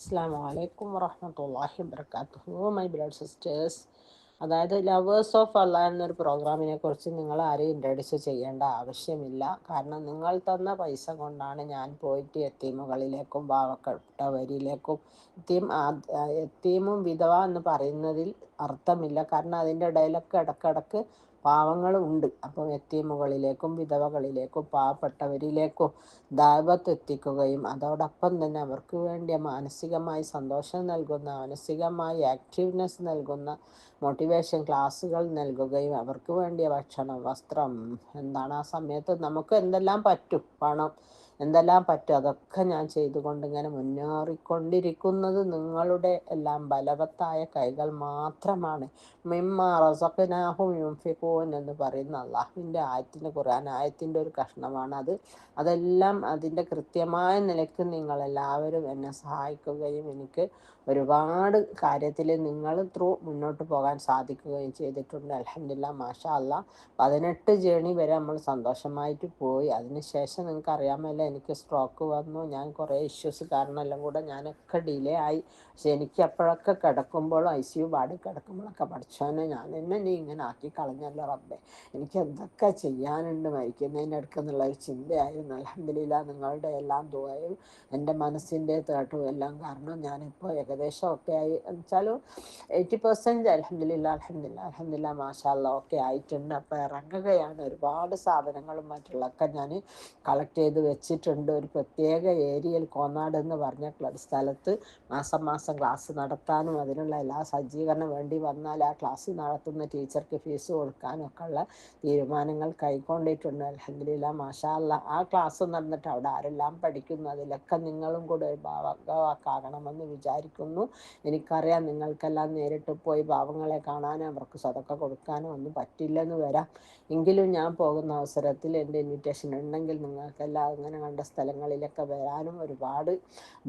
അസ്സലാമു അലൈക്കും വറഹ്മത്തുള്ളാഹി വബറകാതുഹു മൈ ബ്ലഡ് സിസ്റ്റേഴ്സ്. അതായത് ലവേഴ്സ് ഓഫ് അള്ളാഹ് എന്നൊരു പ്രോഗ്രാമിനെ കുറിച്ച് നിങ്ങൾ ആരെയും ഇൻട്രൊഡ്യൂസ് ചെയ്യേണ്ട ആവശ്യമില്ല. കാരണം നിങ്ങൾ തന്ന പൈസ കൊണ്ടാണ് ഞാൻ പോയിട്ട് യത്തീമുകളിലേക്കും പാവപ്പെട്ടവരിലേക്കും യത്തീമും വിധവ എന്ന് പറയുന്നതിൽ അർത്ഥമില്ല. കാരണം അതിൻ്റെ ഇടയിലൊക്കെ ഇടക്കിടക്ക് പാവങ്ങളുണ്ട്. അപ്പം യത്തീമുകളിലേക്കും വിധവകളിലേക്കും പാവപ്പെട്ടവരിലേക്കും ദാവത്ത് എത്തിക്കുകയും അതോടൊപ്പം തന്നെ അവർക്ക് വേണ്ടിയ മാനസികമായി സന്തോഷം നൽകുന്ന, മാനസികമായി ആക്റ്റീവ്നെസ് നൽകുന്ന മോട്ടിവേഷൻ ക്ലാസ്സുകൾ നൽകുകയും അവർക്ക് വേണ്ടിയ ഭക്ഷണം, വസ്ത്രം, എന്താണ് ആ സമയത്ത് നമുക്ക് എന്തെല്ലാം പറ്റും, പണം എന്തെല്ലാം പറ്റും അതൊക്കെ ഞാൻ ചെയ്തുകൊണ്ട് ഇങ്ങനെ മുന്നേറിക്കൊണ്ടിരിക്കുന്നത് നിങ്ങളുടെ എല്ലാം ബലവത്തായ കൈകൾ മാത്രമാണ്. മിമ്മ റസഖ്നാഹും യുൻഫിഖൂൻ എന്ന് പറയുന്ന അള്ളാഹുവിൻ്റെ ആയത്തിൻ്റെ ഖുർആൻ ആയത്തിൻ്റെ ഒരു കഷ്ണമാണ് അത്. അതെല്ലാം അതിൻ്റെ കൃത്യമായ നിലയ്ക്ക് നിങ്ങളെല്ലാവരും എന്നെ സഹായിക്കുകയും എനിക്ക് ഒരുപാട് കാര്യത്തിൽ നിങ്ങൾ ത്രൂ മുന്നോട്ട് പോകാൻ സാധിക്കുകയും ചെയ്തിട്ടുണ്ട്. അൽഹംദുലില്ലാ മാഷാ അല്ലാ. 18 ജേണി വരെ നമ്മൾ സന്തോഷമായിട്ട് പോയി. അതിനുശേഷം നിങ്ങൾക്ക് അറിയാമല്ലോ, എനിക്ക് സ്ട്രോക്ക് വന്നു. ഞാൻ കുറേ ഇഷ്യൂസ് കാരണം എല്ലാം കൂടെ ഞാനൊക്കെ ഡിലേ ആയി. പക്ഷെ എനിക്ക് അപ്പോഴൊക്കെ കിടക്കുമ്പോഴും ICU വാർഡിൽ കിടക്കുമ്പോഴൊക്കെ പഠിച്ചോനെ ഞാൻ എന്നെ നീ ഇങ്ങനെ ആക്കി കളഞ്ഞല്ലോ റബ്ബേ, എനിക്ക് എന്തൊക്കെ ചെയ്യാനുണ്ട് മരിക്കുന്നതിൻ്റെ അടുക്കെന്നുള്ള ഒരു ചിന്തയായിരുന്നു. അൽഹംദുലില്ലാ നിങ്ങളുടെ എല്ലാം ദുആയും എൻ്റെ മനസ്സിൻ്റെ തേട്ടും എല്ലാം കാരണം ഞാനിപ്പോൾ ഏകദേശം ഒക്കെ ആയി എന്നുവെച്ചാലും 80% അൽഹംദുലില്ലാ മാഷാ അല്ലാ ഒക്കെ ആയിട്ടുണ്ട്. അപ്പോൾ ഇറങ്ങുകയാണ്. ഒരുപാട് സാധനങ്ങളും മറ്റുള്ളതൊക്കെ ഞാൻ കളക്ട് ചെയ്ത് വെച്ചിട്ടുണ്ട്. ഒരു പ്രത്യേക ഏരിയയിൽ കോന്നാട് എന്ന് പറഞ്ഞ സ്ഥലത്ത് മാസം മാസം ക്ലാസ് നടത്താനും അതിനുള്ള എല്ലാ സജ്ജീകരണം വേണ്ടി വന്നാൽ ആ ക്ലാസ് നടത്തുന്ന ടീച്ചർക്ക് ഫീസ് കൊടുക്കാനും ഒക്കെ ഉള്ള തീരുമാനങ്ങൾ കൈക്കൊണ്ടിട്ടുണ്ട്. അൽഹംദുലില്ലാ മാഷാ അല്ലാ. ആ ക്ലാസ് നടന്നിട്ട് അവിടെ ആരെല്ലാം പഠിക്കുന്നു അതിലൊക്കെ നിങ്ങളും കൂടെ ഒരു ഭാഗമാകണമെന്ന് വിചാരിക്കുന്നു. എനിക്കറിയാം നിങ്ങൾക്കെല്ലാം നേരിട്ട് പോയി പാവങ്ങളെ കാണാനും അവർക്ക് സദക്ക കൊടുക്കാനും ഒന്നും പറ്റില്ലെന്ന് വരാം. എങ്കിലും ഞാൻ പോകുന്ന അവസരത്തിൽ എൻ്റെ ഇൻവിറ്റേഷൻ ഉണ്ടെങ്കിൽ നിങ്ങൾക്കെല്ലാം അങ്ങനെ കണ്ട സ്ഥലങ്ങളിലൊക്കെ വരാനും ഒരുപാട്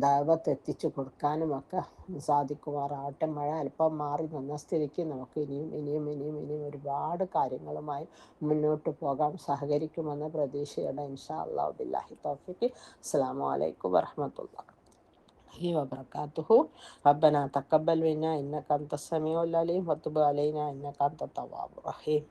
ദാവത്ത് എത്തിച്ചു കൊടുക്കാനും ഒക്കെ സാധിക്കുമാറാവട്ടെ. മഴ അല്പം മാറി നിന്ന സ്ഥിതിക്ക് നമുക്ക് ഇനിയും ഒരുപാട് കാര്യങ്ങളുമായി മുന്നോട്ട് പോകാം. സഹകരിക്കുമെന്ന പ്രതീക്ഷയോടെ ഇൻഷാ അല്ലാഹു ബില്ലാഹി തൗഫീഖ്. അസ്സലാമു അലൈക്കും വറഹ്മത്തുള്ളാഹി വബറകാതുഹു. റബ്ബനാ തഖബ്ബൽ മിന്നാ ഇന്നക അൻതസ് സമീഉൽ അലീം വതുബ് അലൈനാ ഇന്നക അൻതത് തവ്വാബുർ റഹീം.